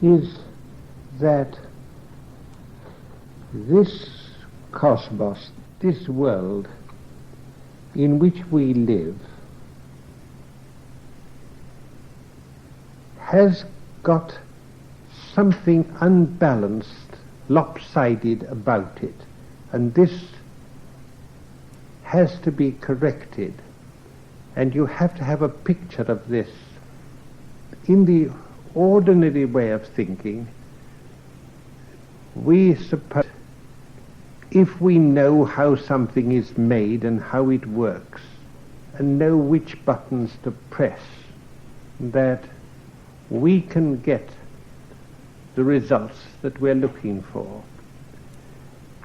is that this cosmos, this world in which we live, has got something unbalanced, lopsided about it, and this has to be corrected, and you have to have a picture of this. In the ordinary way of thinking, we suppose if we know how something is made and how it works, and know which buttons to press, that we can get the results that we're looking for.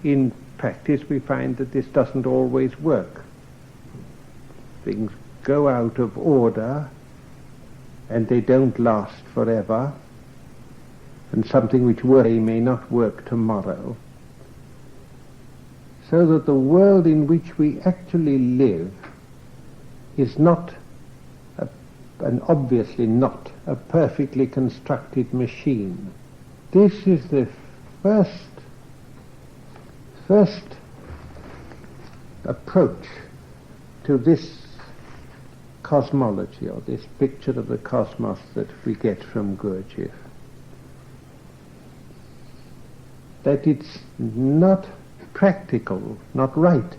In practice, we find that this doesn't always work. Things go out of order, and they don't last forever, and something which works may not work tomorrow. So that the world in which we actually live is not, and obviously not, a perfectly constructed machine. This is the first approach to this cosmology, or this picture of the cosmos that we get from Gurdjieff. That it's not practical, not right,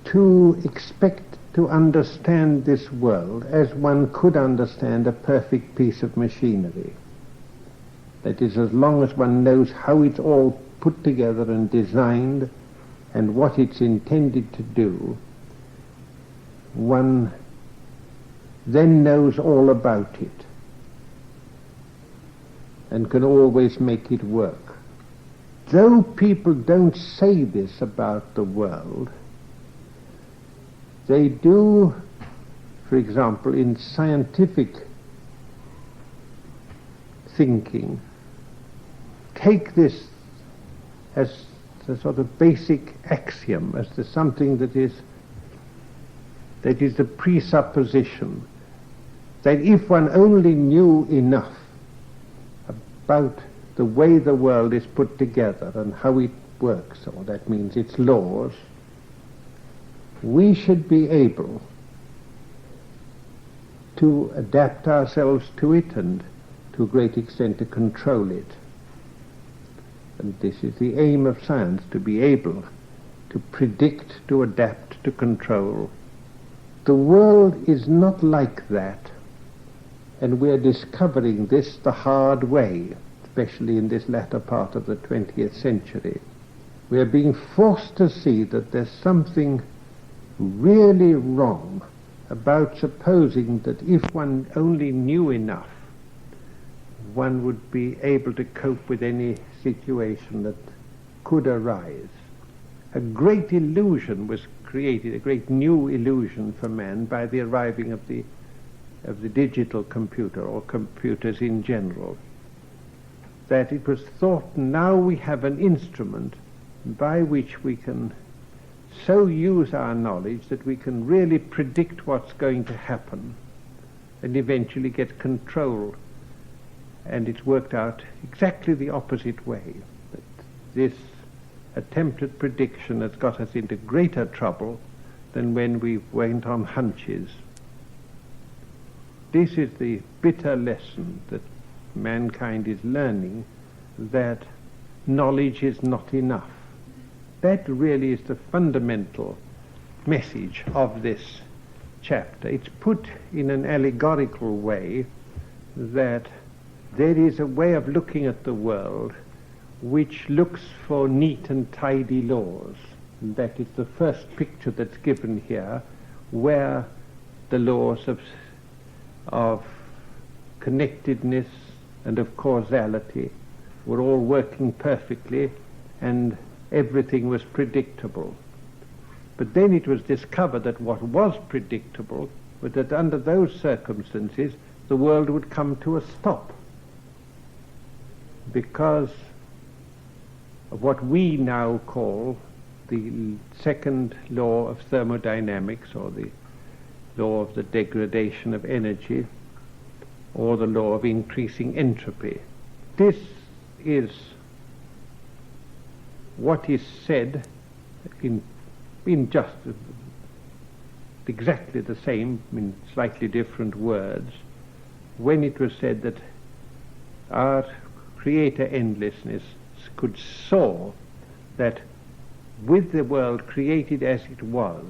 to expect to understand this world as one could understand a perfect piece of machinery. That is, as long as one knows how it's all put together and designed and what it's intended to do, one then knows all about it and can always make it work. Though people don't say this about the world, they do, for example, in scientific thinking, take this as the sort of basic axiom, as the something that is the presupposition that if one only knew enough about the way the world is put together and how it works, or that means its laws, we should be able to adapt ourselves to it and to a great extent to control it. And this is the aim of science, to be able to predict, to adapt, to control. The world is not like that, and we're discovering this the hard way, especially in this latter part of the 20th century. We are being forced to see that there's something really wrong about supposing that if one only knew enough, one would be able to cope with any situation that could arise. A great illusion was created, a great new illusion for man by the arriving of the digital computer, or computers in general, that it was thought now we have an instrument by which we can so use our knowledge that we can really predict what's going to happen and eventually get control. And it's worked out exactly the opposite way. That this attempt at prediction has got us into greater trouble than when we went on hunches. This is the bitter lesson that mankind is learning, that knowledge is not enough. That really is the fundamental message of this chapter. It's put in an allegorical way, that there is a way of looking at the world which looks for neat and tidy laws. And that is the first picture that's given here, where the laws of connectedness and of causality were all working perfectly, and everything was predictable. But then it was discovered that what was predictable was that under those circumstances the world would come to a stop, because of what we now call the second law of thermodynamics, or the law of the degradation of energy, or the law of increasing entropy. This is what is said in just exactly the same, in slightly different words, when it was said that our creator endlessness could saw that with the world created as it was,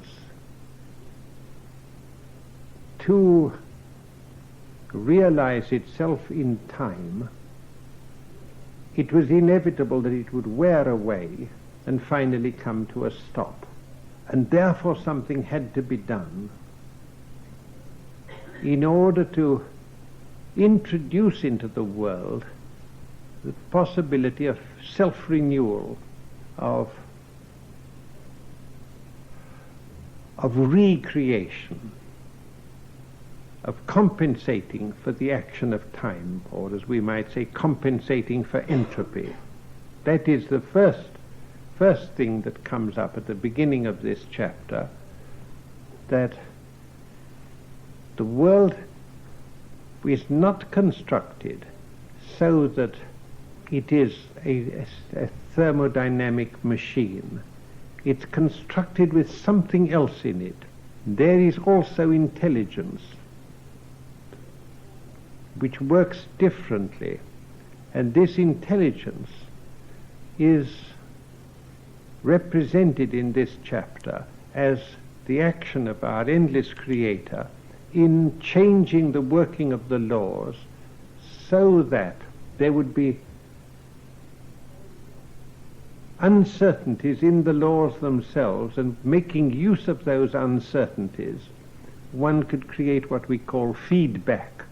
to realize itself in time, it was inevitable that it would wear away and finally come to a stop. And therefore something had to be done in order to introduce into the world the possibility of self-renewal, of recreation, of compensating for the action of time, or as we might say, compensating for entropy. That is the first thing that comes up at the beginning of this chapter, that the world is not constructed so that it is a thermodynamic machine. It's constructed with something else in it. There is also intelligence, which works differently, and this intelligence is represented in this chapter as the action of our endless creator in changing the working of the laws so that there would be uncertainties in the laws themselves, and making use of those uncertainties, one could create what we call feedback.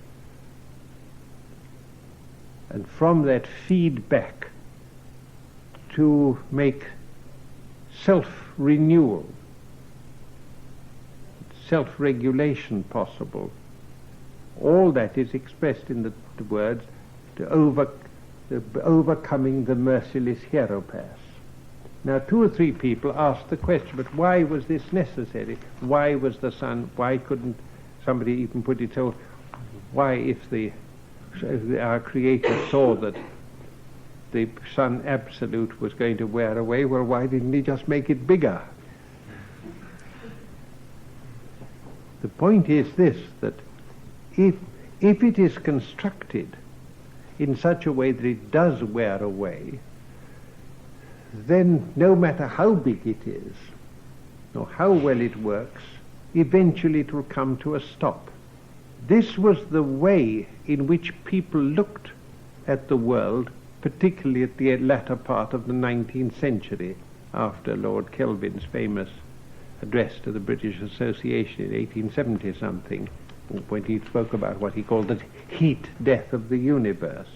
And from that feedback to make self-renewal, self-regulation possible. All that is expressed in the words, overcoming the merciless hieropaths. Now 2 or 3 people asked the question, but why was this necessary? Why was the sun, why couldn't somebody even put it so, why if our creator saw that the sun absolute was going to wear away, well, why didn't he just make it bigger? The point is this, that if it is constructed in such a way that it does wear away, then no matter how big it is, or how well it works, eventually it will come to a stop. This was the way in which people looked at the world, particularly at the latter part of the 19th century, after Lord Kelvin's famous address to the British Association in 1870-something, when he spoke about what he called the heat death of the universe.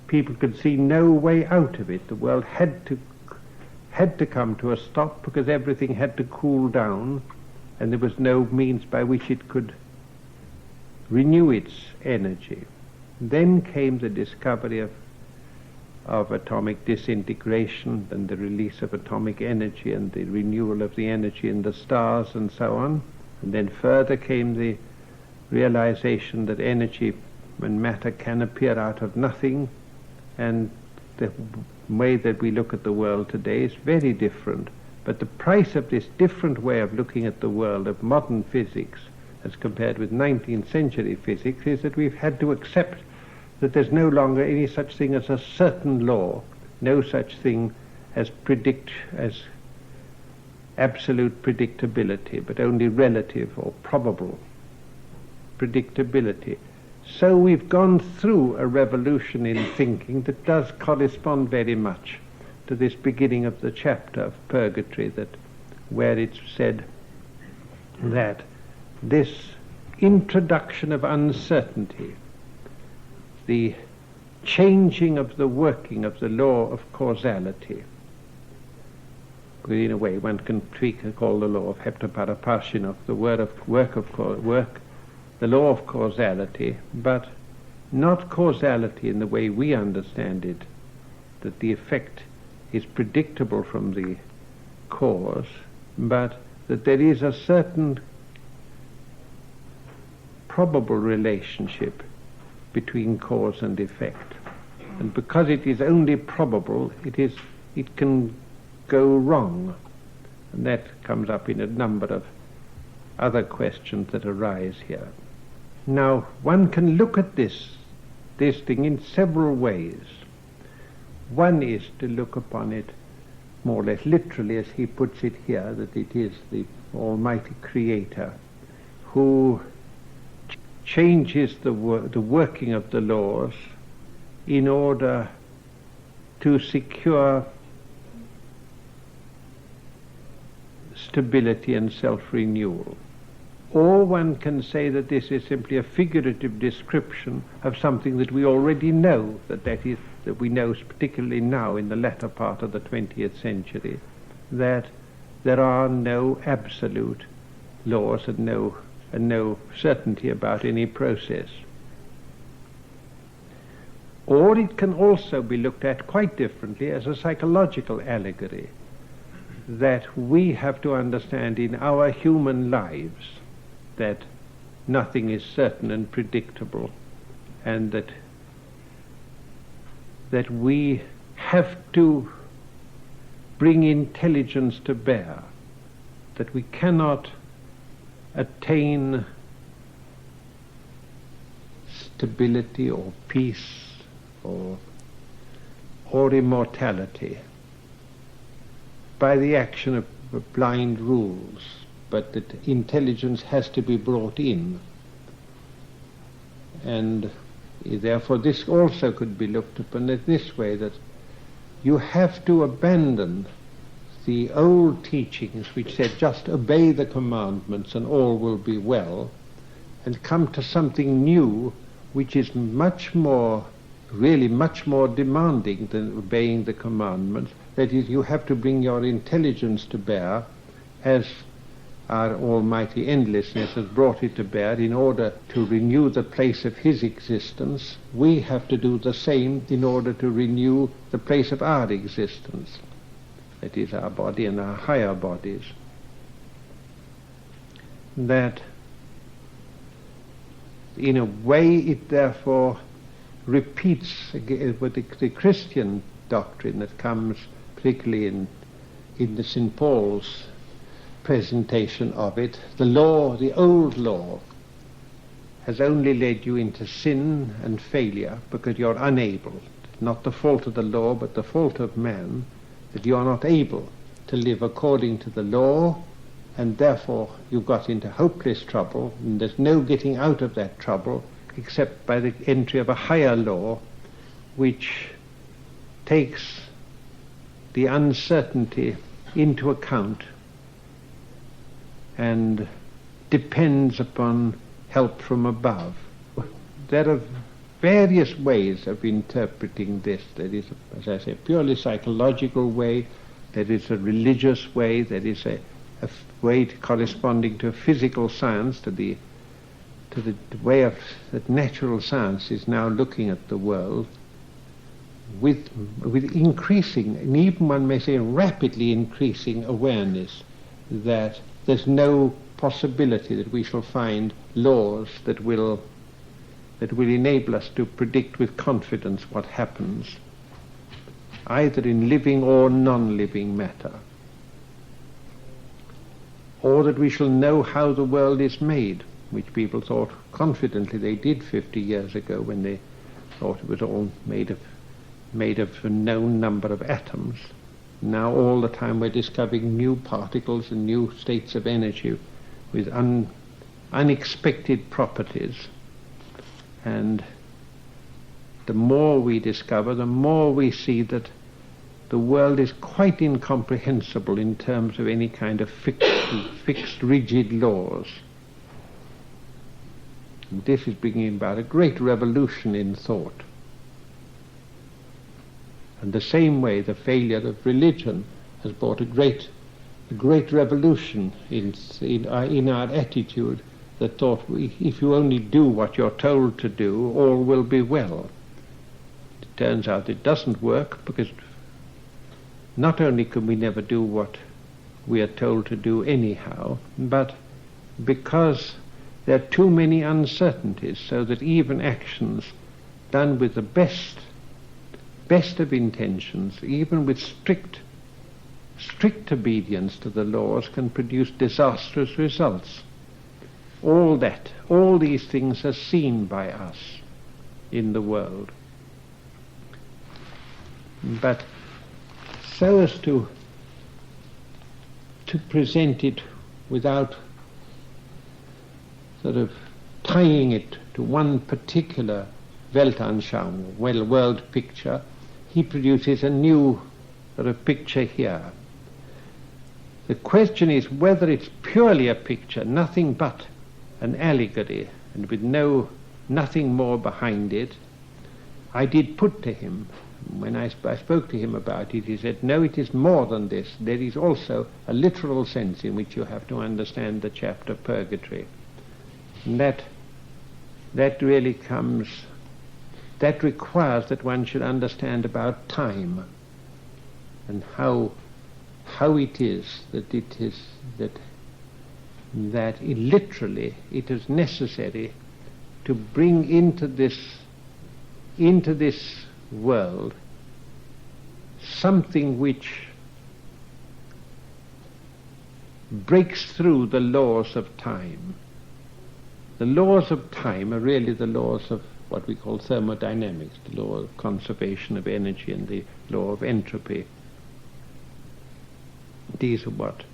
People could see no way out of it. The world had to come to a stop because everything had to cool down, and there was no means by which it could renew its energy. Then came the discovery of atomic disintegration and the release of atomic energy and the renewal of the energy in the stars and so on. And then further came the realization that energy and matter can appear out of nothing, and the way that we look at the world today is very different. But the price of this different way of looking at the world of modern physics as compared with 19th century physics is that we've had to accept that there's no longer any such thing as a certain law, no such thing as absolute predictability, but only relative or probable predictability. So we've gone through a revolution in thinking that does correspond very much to this beginning of the chapter of Purgatory, that where it's said that this introduction of uncertainty, the changing of the working of the law of causality, in a way one can call the law of heptaparaparshinov the the law of causality, but not causality in the way we understand it, that the effect is predictable from the cause, but that there is a certain probable relationship between cause and effect. And because it is only probable, it can go wrong. And that comes up in a number of other questions that arise here. Now, one can look at this thing in several ways. One is to look upon it more or less literally, as he puts it here, that it is the Almighty Creator who changes the working of the laws in order to secure stability and self-renewal. Or one can say that this is simply a figurative description of something that we already know, that we know particularly now in the latter part of the 20th century, that there are no absolute laws and no certainty about any process. Or it can also be looked at quite differently as a psychological allegory, that we have to understand in our human lives that nothing is certain and predictable, and that we have to bring intelligence to bear, that we cannot attain stability or peace or immortality by the action of blind rules, but that intelligence has to be brought in. And therefore this also could be looked upon in this way, that you have to abandon the old teachings which said just obey the commandments and all will be well, and come to something new which is much more demanding than obeying the commandments. That is, you have to bring your intelligence to bear, as our almighty endlessness has brought it to bear, in order to renew the place of his existence. We have to do the same in order to renew the place of our existence, that is, our body and our higher bodies. That in a way it therefore repeats with the Christian doctrine that comes particularly in the St. Paul's presentation of it. The law, the old law, has only led you into sin and failure because you're unable, not the fault of the law but the fault of man, that you are not able to live according to the law, and therefore you got into hopeless trouble, and there's no getting out of that trouble except by the entry of a higher law which takes the uncertainty into account and depends upon help from above. There are various ways of interpreting this. There is, as I say, a purely psychological way, there is a religious way, there is a way corresponding to a physical science, to the way of that natural science is now looking at the world with increasing, and even one may say rapidly increasing awareness that there's no possibility that we shall find laws that will enable us to predict with confidence what happens, either in living or non-living matter, or that we shall know how the world is made, which people thought confidently they did 50 years ago when they thought it was all made of a known number of atoms. Now all the time we're discovering new particles and new states of energy with unexpected properties. And the more we discover, the more we see that the world is quite incomprehensible in terms of any kind of fixed rigid laws. And this is bringing about a great revolution in thought. And the same way the failure of religion has brought a great revolution in our attitude, that thought, if you only do what you're told to do, all will be well. It turns out it doesn't work, because not only can we never do what we are told to do anyhow, but because There are too many uncertainties, so that even actions done with the best of intentions, even with strict obedience to the laws, can produce disastrous results. All these things are seen by us in the world. But so as to present it without sort of tying it to one particular Weltanschauung, world picture, he produces a new sort of picture here. The question is whether it's purely a picture, nothing but an allegory, and with nothing more behind it. I did put to him, when I spoke to him about it, he said, no, it is more than this. There is also a literal sense in which you have to understand the chapter Purgatory. And that really that requires that one should understand about time and how it is that literally it is necessary to bring into this world something which breaks through the laws of time. The laws of time are really the laws of what we call thermodynamics, the law of conservation of energy and the law of entropy. These are what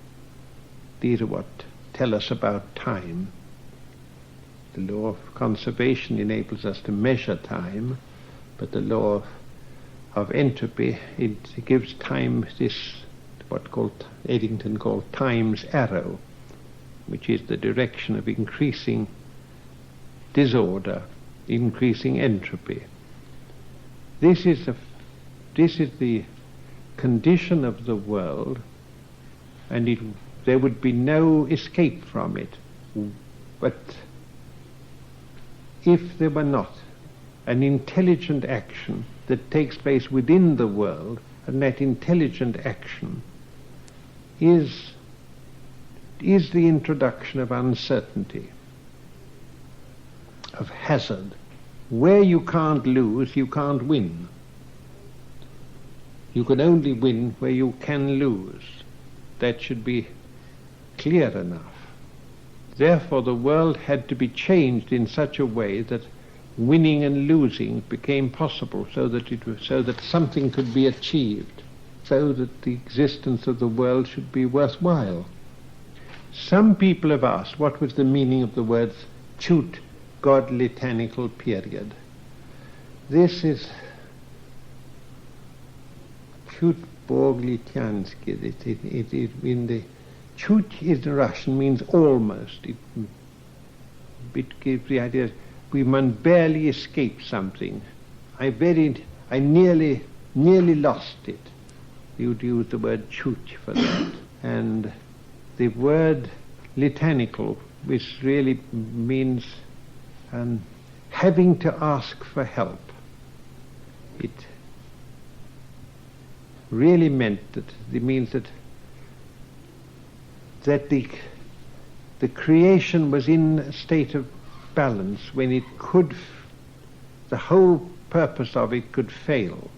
tell us about time. The law of conservation enables us to measure time, but the law of entropy, it gives time this, what Eddington called time's arrow, which is the direction of increasing disorder, increasing entropy. This is the condition of the world, and there would be no escape from it. But if there were not an intelligent action that takes place within the world, and that intelligent action is the introduction of uncertainty, of hazard. Where you can't lose, you can't win. You can only win where you can lose. That should be clear enough. Therefore the world had to be changed in such a way that winning and losing became possible, so that something could be achieved, so that the existence of the world should be worthwhile. Some people have asked what was the meaning of the words chut, God litanical period. This is chut Bog Litiansky. It in the chut is in Russian means almost. It gives the idea we must barely escape something. I nearly lost it. You'd use the word chut for that. And the word litanical, which really means having to ask for help. It really meant that it means that the creation was in a state of balance when it could, the whole purpose of it could fail.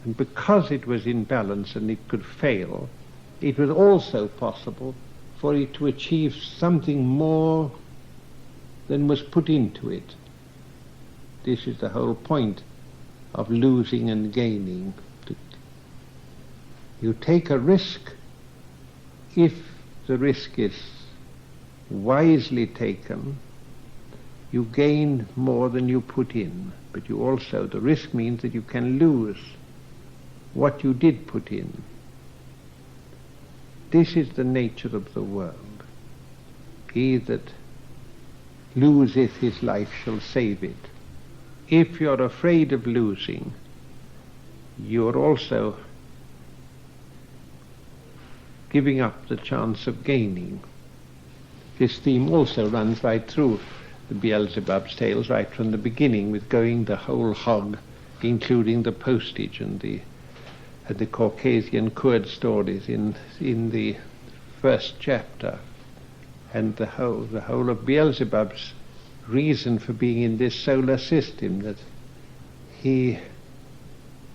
And because it was in balance and it could fail, it was also possible for it to achieve something more than was put into it. This is the whole point of losing and gaining. You take a risk. If the risk is wisely taken, you gain more than you put in, but you also, the risk means that you can lose what you did put in. This is the nature of the world. He that loseth his life shall save it. If you're afraid of losing, you're also giving up the chance of gaining. This theme also runs right through the Beelzebub's tales, right from the beginning, with going the whole hog, including the postage and the Caucasian Kurd stories in the first chapter. and the whole of Beelzebub's reason for being in this solar system, that he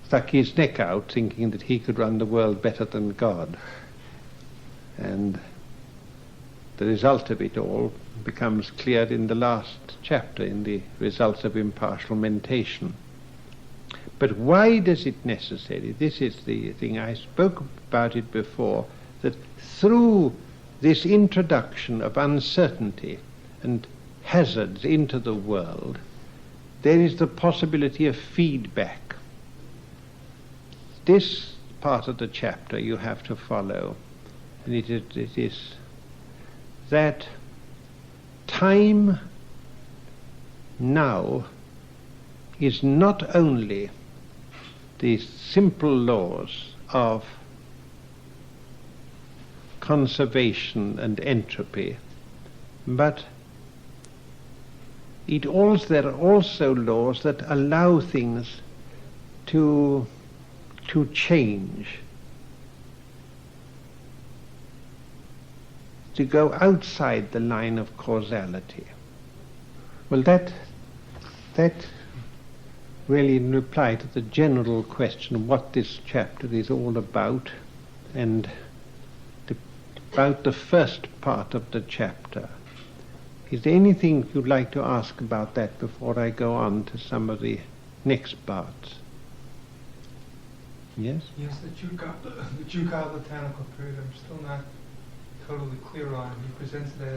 stuck his neck out thinking that he could run the world better than God. And the result of it all becomes clear in the last chapter, in the results of impartial mentation. But why does it necessary? This is the thing. I spoke about it before, that through this introduction of uncertainty and hazards into the world, there is the possibility of feedback. This part of the chapter you have to follow, and it is that time now is not only the simple laws of conservation and entropy, but there are also laws that allow things to change, to go outside the line of causality. Well, that really in reply to the general question of what this chapter is all about, and about the first part of the chapter. Is there anything you'd like to ask about that before I go on to some of the next parts? Yes? Yes, the Jugal botanical period, I'm still not totally clear on. He presents it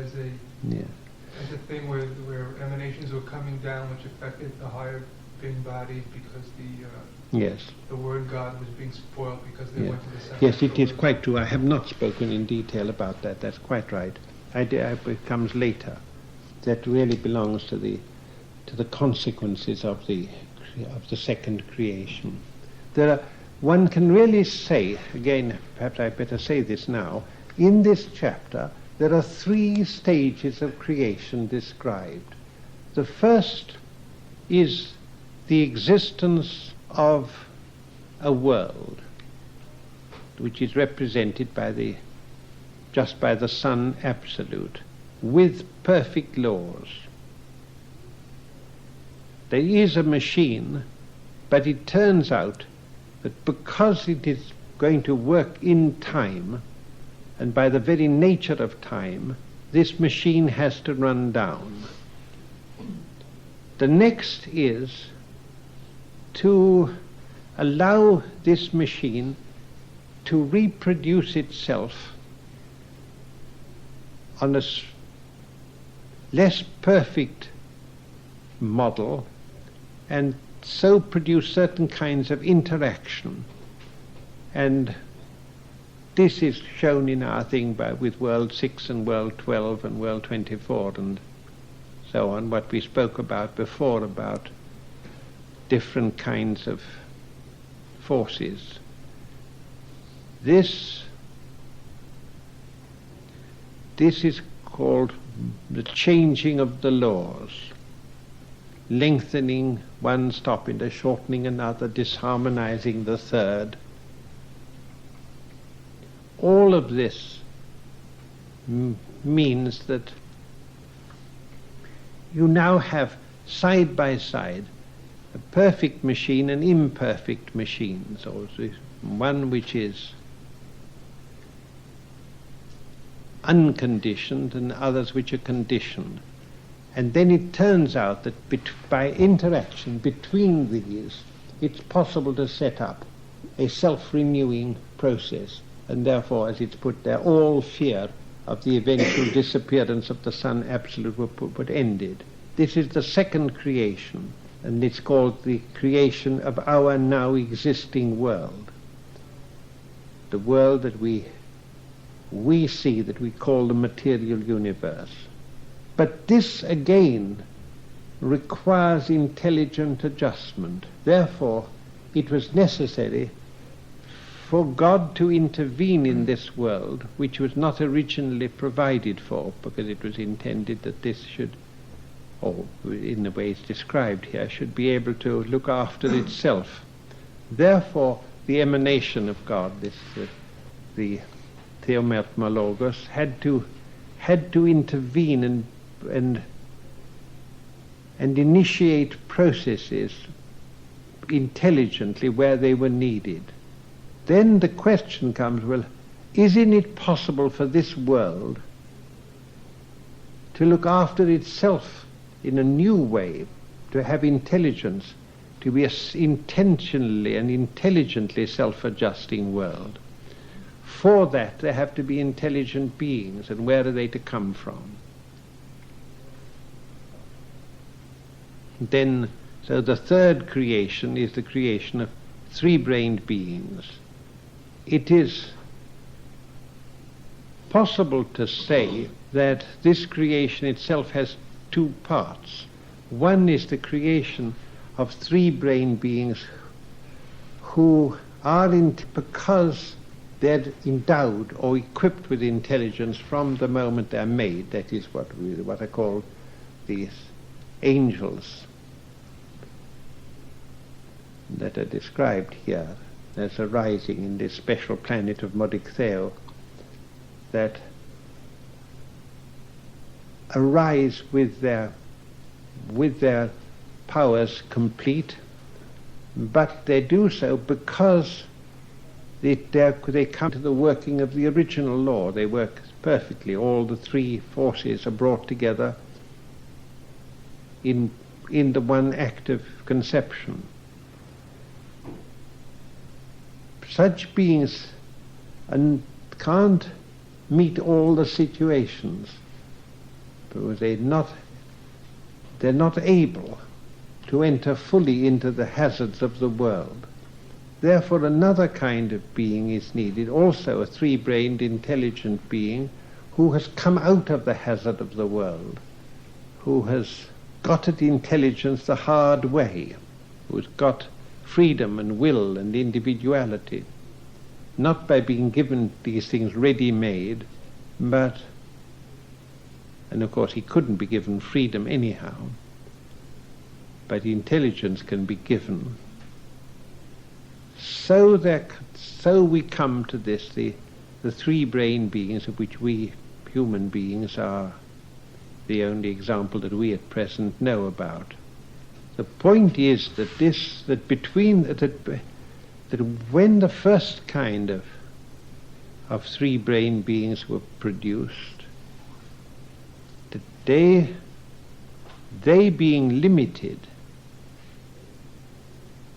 as a thing where emanations were coming down, which affected the higher being bodies because the word God was being spoiled because they went to the second. Yes, it is quite true. I have not spoken in detail about that. That's quite right. It comes later. That really belongs to the consequences of the second creation. One can really say, again, perhaps I better say this now, in this chapter there are 3 stages of creation described. The first is the existence of a world, which is represented just by the Son Absolute, with perfect laws. There is a machine, but it turns out that because it is going to work in time, and by the very nature of time, this machine has to run down. The next is to allow this machine to reproduce itself on a less perfect model, and so produce certain kinds of interaction. And this is shown in our thing with World 6 and World 12 and World 24 and so on, what we spoke about before about different kinds of forces. This is called the changing of the laws, lengthening one stoppinger, shortening another, disharmonizing the third. All of this means that you now have side by side a perfect machine and imperfect machine. So one which is unconditioned and others which are conditioned. And then it turns out that by interaction between these, it's possible to set up a self-renewing process, and therefore, as it's put there, all fear of the eventual disappearance of the Son Absolute were ended. This is the second creation, and it's called the creation of our now existing world. The world that we see, that we call the material universe. But this again requires intelligent adjustment. Therefore, it was necessary for God to intervene in this world, which was not originally provided for, because it was intended that this should, or in the way it's described here, should be able to look after itself. Therefore, the emanation of God, the Theomertma Logos, had to had to intervene and initiate processes intelligently where they were needed. Then the question comes, well, isn't it possible for this world to look after itself in a new way, to have intelligence, to be an intentionally and intelligently self-adjusting world? For that, there have to be intelligent beings, and where are they to come from? Then, so the third creation is the creation of three-brained beings. It is possible to say that this creation itself has two parts. One is the creation of three-brained beings who are because they're endowed or equipped with intelligence from the moment they're made. That is what I call these angels that are described here as arising in this special planet of Modictheo, that arise with their powers complete, but they do so because they come to the working of the original law. They work perfectly. All the three forces are brought together in the one act of conception. Such beings can't meet all the situations because they're not able to enter fully into the hazards of the world. Therefore another kind of being is needed, also a three-brained intelligent being who has come out of the hazard of the world, who has got at intelligence the hard way, who has got freedom and will and individuality, not by being given these things ready-made, but, and of course he couldn't be given freedom anyhow, but intelligence can be given. So we come to this, the three brain beings, of which we human beings are the only example that we at present know about. The point is that when the first kind of three brain beings were produced, that they being limited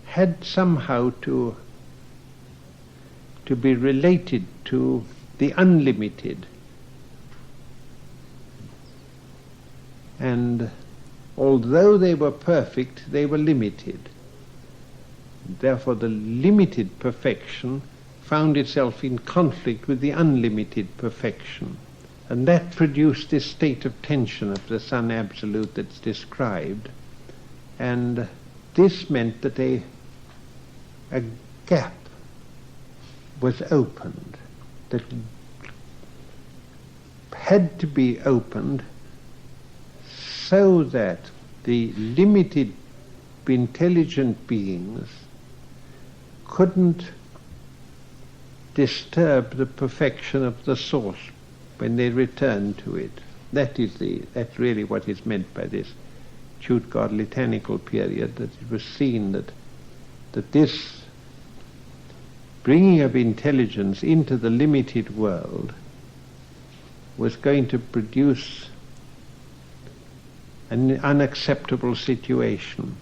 had somehow to be related to the unlimited, and although they were perfect, they were limited. Therefore the limited perfection found itself in conflict with the unlimited perfection, and that produced this state of tension of the Son Absolute that's described. And this meant that a gap was opened, that had to be opened so that the limited intelligent beings couldn't disturb the perfection of the source when they return to it. That's really what is meant by this Chute-God-Litanical period, that it was seen that this bringing of intelligence into the limited world was going to produce an unacceptable situation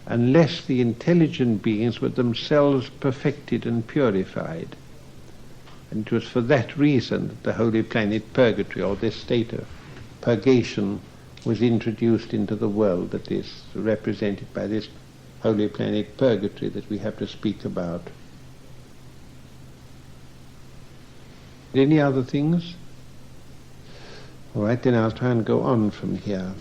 unless the intelligent beings were themselves perfected and purified. And it was for that reason that the holy planet Purgatory, or this state of purgation, was introduced into the world that is represented by this holy planet Purgatory that we have to speak about. Any other things? All right, then I'll try and go on from here.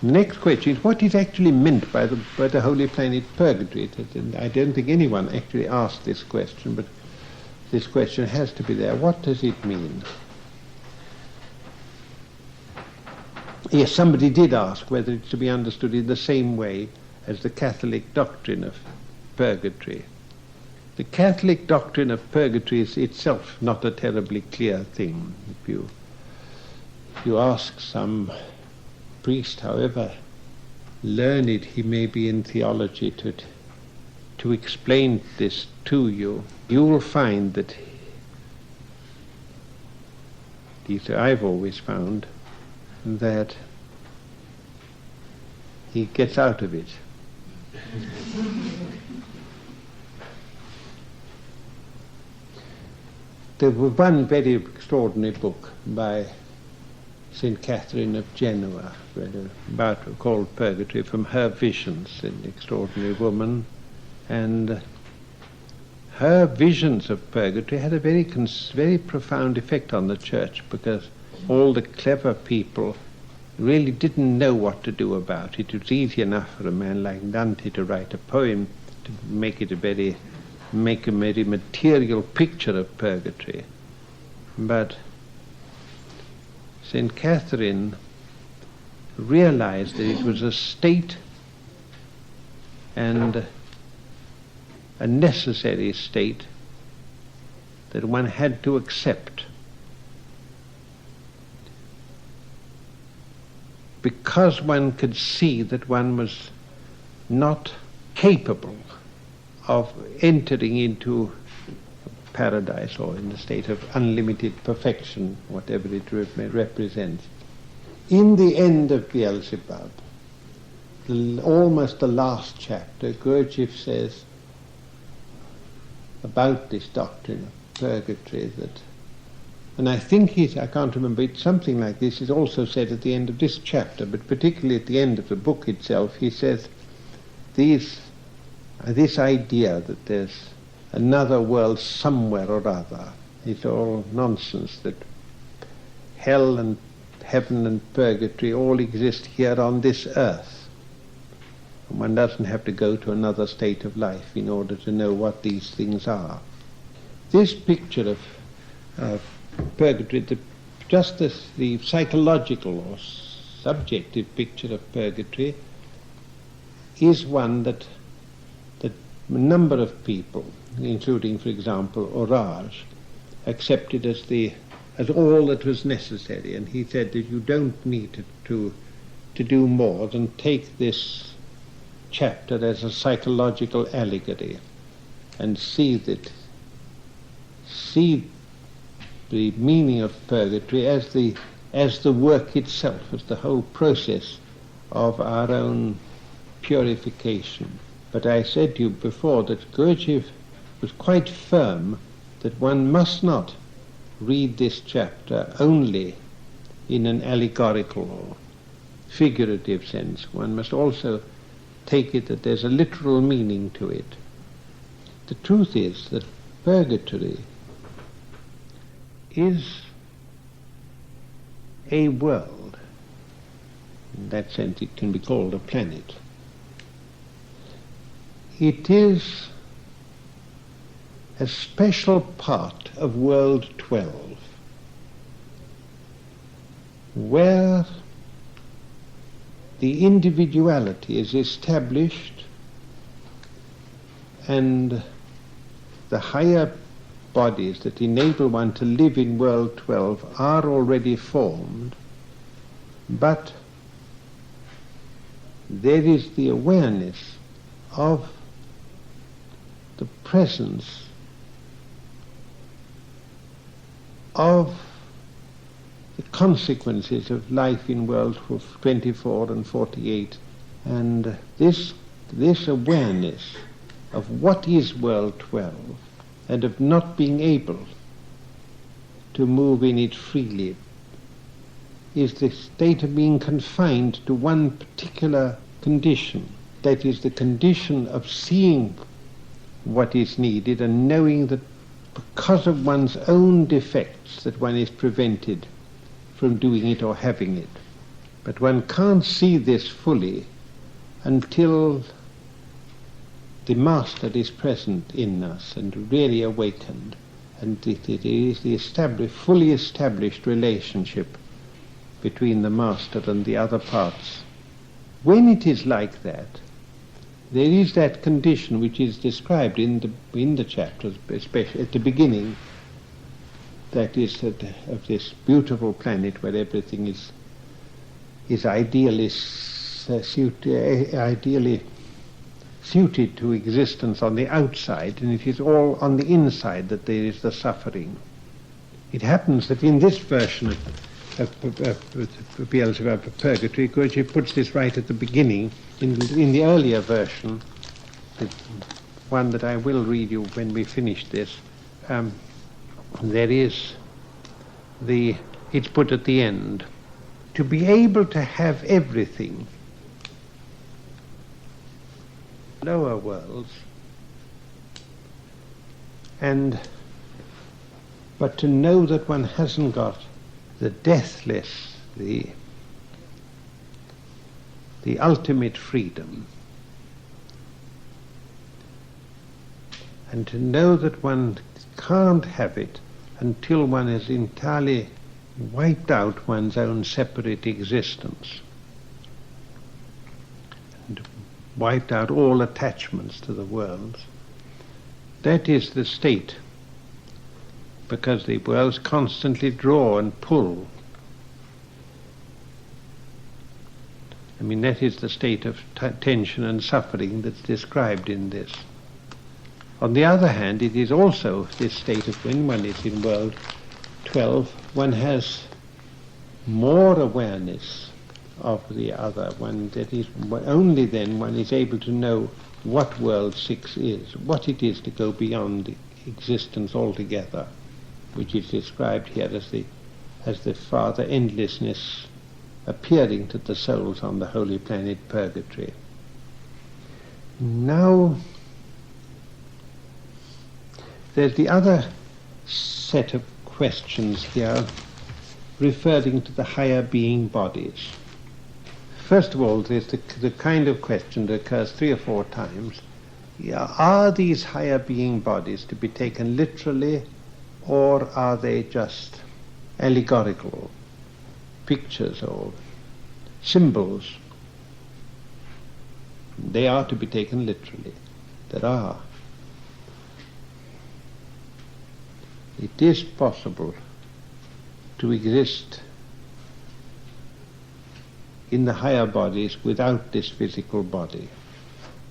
The next question is what is actually meant by the holy planet Purgatory. I don't think anyone actually asked this question, but this question has to be there. What does it mean? Yes, somebody did ask whether it's to be understood in the same way as the Catholic doctrine of purgatory. The Catholic doctrine of purgatory is itself not a terribly clear thing. If you ask some priest, however learned he may be in theology, to explain this to you, you will find that, at least I've always found, that he gets out of it. There was one very extraordinary book by St. Catherine of Genoa, called Purgatory, from her visions, an extraordinary woman, and her visions of purgatory had a very profound effect on the church, because all the clever people really didn't know what to do about it. It was easy enough for a man like Dante to write a poem to make a very material picture of purgatory. But St. Catherine realized that it was a state, and a necessary state, that one had to accept, because one could see that one was not capable of entering into paradise, or in the state of unlimited perfection, whatever it represents. In the end of Beelzebub, almost the last chapter, Gurdjieff says about this doctrine of purgatory that, and I think I can't remember, it's something like this is also said at the end of this chapter, but particularly at the end of the book itself, he says this idea that there's another world somewhere or other is all nonsense, that hell and heaven and purgatory all exist here on this earth. And one doesn't have to go to another state of life in order to know what these things are. This picture of purgatory, the psychological or subjective picture of purgatory, is one that a number of people, including, for example, Orage, accepted as all that was necessary, and he said that you don't need to do more than take this chapter as a psychological allegory and see the meaning of purgatory as the work itself, as the whole process of our own purification. But I said to you before that Gurdjieff was quite firm that one must not read this chapter only in an allegorical or figurative sense. One must also take it that there's a literal meaning to it. The truth is that purgatory is a world. In that sense it can be called a planet. It is a special part of World 12, where the individuality is established and the higher bodies that enable one to live in World 12 are already formed, but there is the awareness of the presence of the consequences of life in World 24 and 48, and this awareness of what is World 12 and of not being able to move in it freely is the state of being confined to one particular condition. That is the condition of seeing what is needed and knowing that because of one's own defects that one is prevented from doing it or having it. But one can't see this fully until the Master is present in us and really awakened, and it is the fully established relationship between the Master and the other parts. When it is like that, there is that condition which is described in the chapters, especially at the beginning, that is of this beautiful planet where everything is ideally suited to existence on the outside, and it is all on the inside that there is the suffering. It happens that in this version of Beelzebub of Purgatory, Gurdjieff puts this right at the beginning. In the earlier version, the one that I will read you when we finish this, there is it's put at the end. To be able to have everything, lower worlds, but to know that one hasn't got the deathless, the ultimate freedom, and to know that one can't have it until one has entirely wiped out one's own separate existence and wiped out all attachments to the worlds. That is the state, because the worlds constantly draw and pull. I mean, that is the state of tension and suffering that's described in this. On the other hand, it is also this state of when one is in world 12, one has more awareness of the other one. That is, only then one is able to know what world 6 is, what it is to go beyond existence altogether, which is described here as the farther endlessness appearing to the souls on the holy planet Purgatory. Now, there's the other set of questions here referring to the higher being bodies. First of all, there's the kind of question that occurs 3 or 4 times. Are these higher being bodies to be taken literally, or are they just allegorical pictures or symbols? They are to be taken literally. There are. It is possible to exist in the higher bodies without this physical body.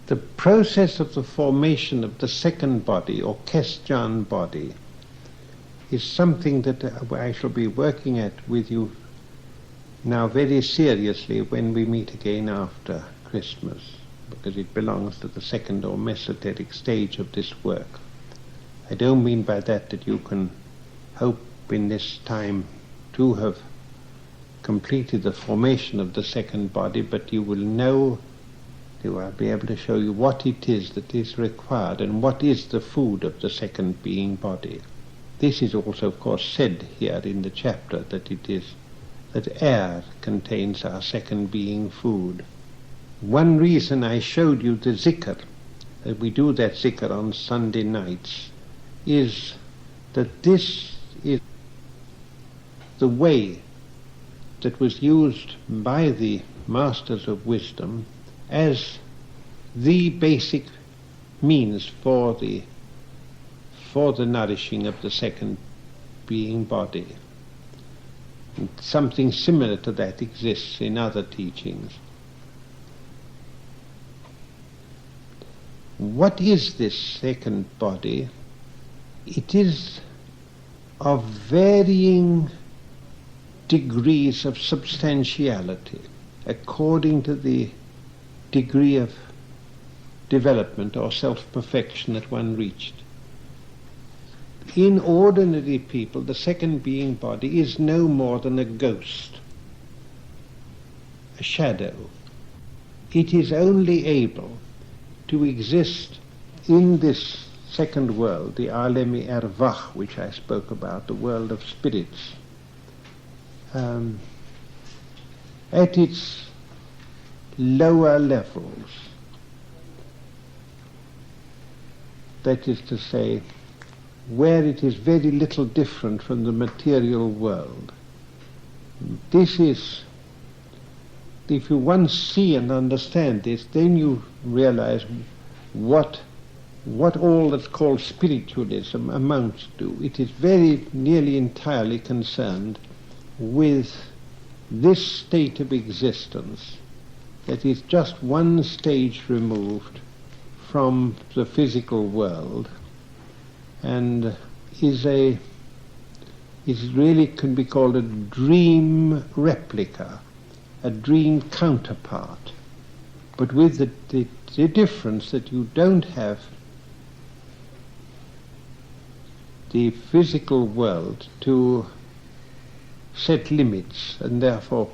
The process of the formation of the second body, or Kesjan body, is something that I shall be working at with you now very seriously when we meet again after Christmas, because it belongs to the second or mesoteric stage of this work. I don't mean by that you can hope in this time to have completed the formation of the second body, but you will know, I'll be able to show you what it is that is required and what is the food of the second being body. This is also, of course, said here in the chapter, that it is that air contains our second being food. One reason I showed you the zikr, that we do that zikr on Sunday nights, is that this is the way that was used by the masters of wisdom as the basic means for the nourishing of the second being body. And something similar to that exists in other teachings. What is this second body? It is of varying degrees of substantiality according to the degree of development or self-perfection that one reached. In ordinary people, the second being body is no more than a ghost, a shadow. It is only able to exist in this second world, the Alemi Ervach, which I spoke about, the world of spirits, at its lower levels. That is to say, where it is very little different from the material world. This is if you once see and understand this, then you realize what all that's called spiritualism amounts to. It is very nearly entirely concerned with this state of existence that is just one stage removed from the physical world, and is really can be called a dream replica, a dream counterpart, but with the difference that you don't have the physical world to set limits, and therefore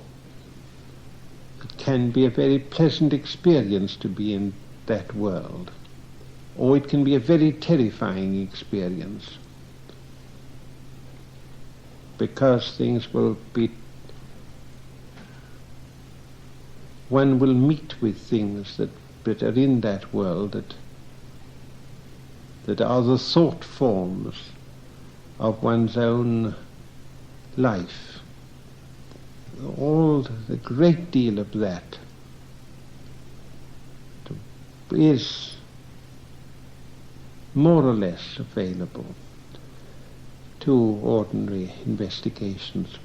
it can be a very pleasant experience to be in that world, or it can be a very terrifying experience, because things will be, one will meet with things that are in that world that are the thought forms of one's own life. The great deal of that is more or less available to ordinary investigations.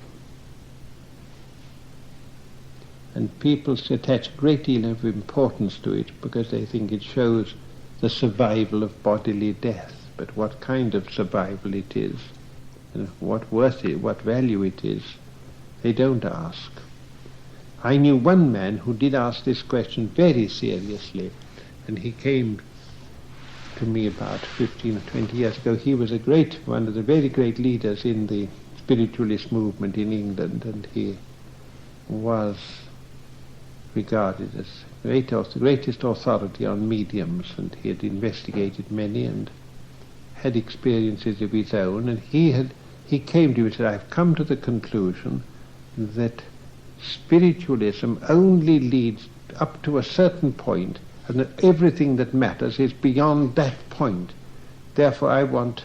And people attach a great deal of importance to it because they think it shows the survival of bodily death. But what kind of survival it is, and what worth it, what value it is, they don't ask. I knew one man who did ask this question very seriously, and he came to me about 15 or 20 years ago. He was one of the very great leaders in the spiritualist movement in England, and he was regarded as the greatest authority on mediums, and he had investigated many and had experiences of his own, and he came to me and said, I've come to the conclusion that spiritualism only leads up to a certain point, and that everything that matters is beyond that point. Therefore I want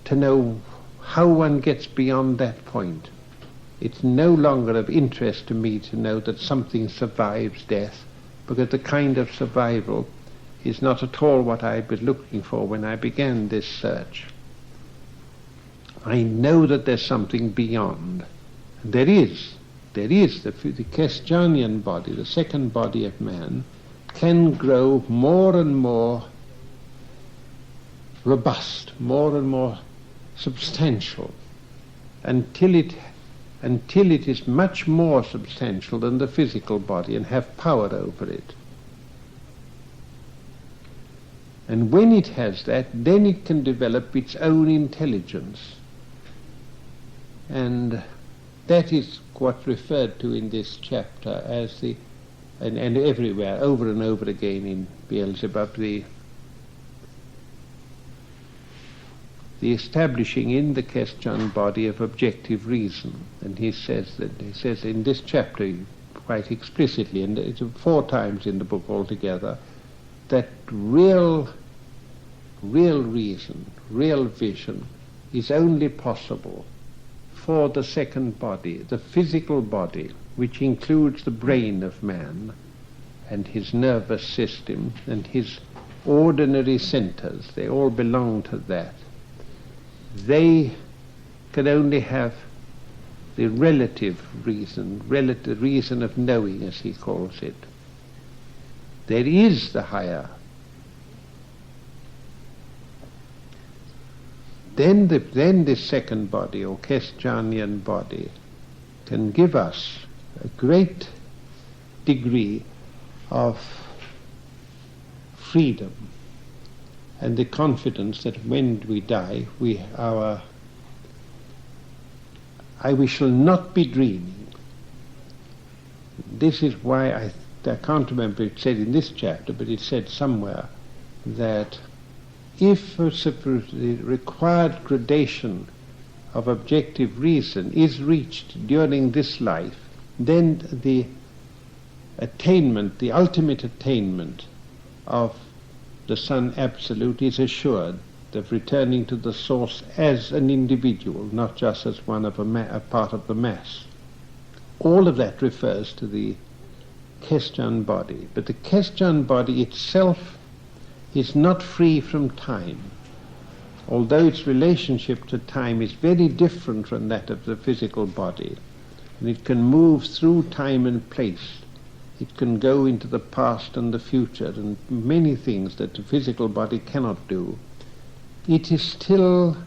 to know how one gets beyond that point. It's no longer of interest to me to know that something survives death, because the kind of survival is not at all what I was looking for when I began this search. I know that there's something beyond. And there is the Christianian body, the second body of man, can grow more and more robust, more and more substantial, until it is much more substantial than the physical body and have power over it. And when it has that, then it can develop its own intelligence. And that is what's referred to in this chapter as and everywhere, over and over again in Beelzebub, the establishing in the Christian body of objective reason. And he says in this chapter quite explicitly, and it's 4 times in the book altogether, that real reason, real vision is only possible for the second body, the physical body, which includes the brain of man and his nervous system and his ordinary centers. They all belong to that. They can only have the relative reason of knowing, as he calls it. There is the higher. Then the second body, or Christianian body, can give us a great degree of freedom and the confidence that when we die, we shall not be dreaming. This is why I can't remember it said in this chapter, but it said somewhere that if the required gradation of objective reason is reached during this life, then the ultimate attainment of the Son Absolute is assured, of returning to the source as an individual, not just as one of a part of the mass. All of that refers to the Christian body. But the Christian body itself is not free from time, although its relationship to time is very different from that of the physical body. And it can move through time and place. It can go into the past and the future and many things that the physical body cannot do. It is still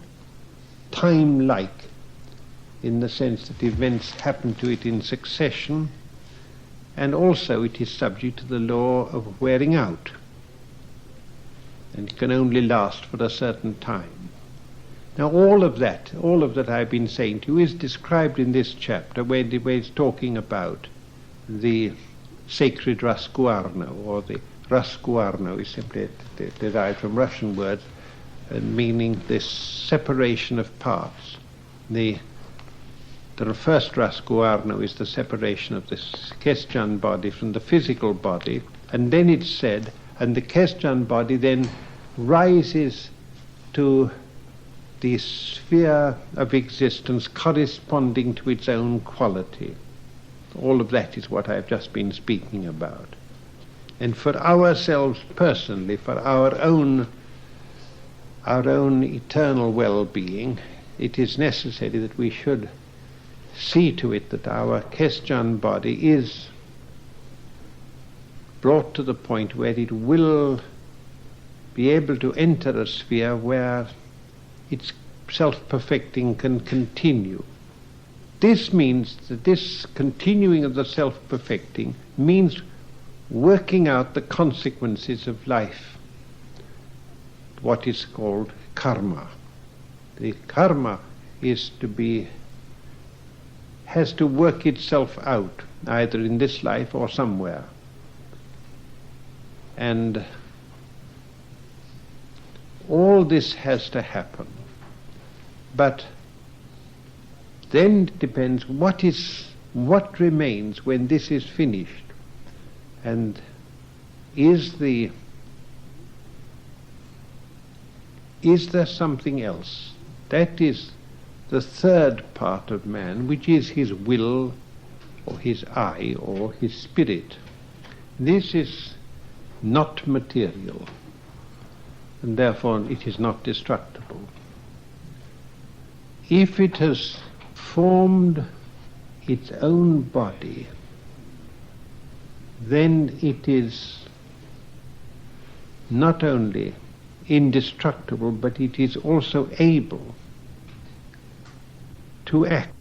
time-like in the sense that events happen to it in succession, and also it is subject to the law of wearing out, and it can only last for a certain time. Now all of that I've been saying to you is described in this chapter where it's talking about the sacred rasguarno, or the rasguarno is simply derived from Russian words, meaning this separation of parts. The first rasguarno is the separation of the Christian body from the physical body, and then it's said, and the Christian body then rises to the sphere of existence corresponding to its own quality. All of that is what I've just been speaking about. And for ourselves personally, for our own eternal well-being, it is necessary that we should see to it that our Christian body is brought to the point where it will be able to enter a sphere where its self-perfecting can continue. This means that this continuing of the self-perfecting means working out the consequences of life, what is called karma. The karma has to work itself out, either in this life or somewhere. And all this has to happen. But then it depends what remains when this is finished, and is there something else? That is the third part of man, which is his will, or his I, or his spirit. This is not material, and therefore it is not destructible. If it has formed its own body, then it is not only indestructible, but it is also able to act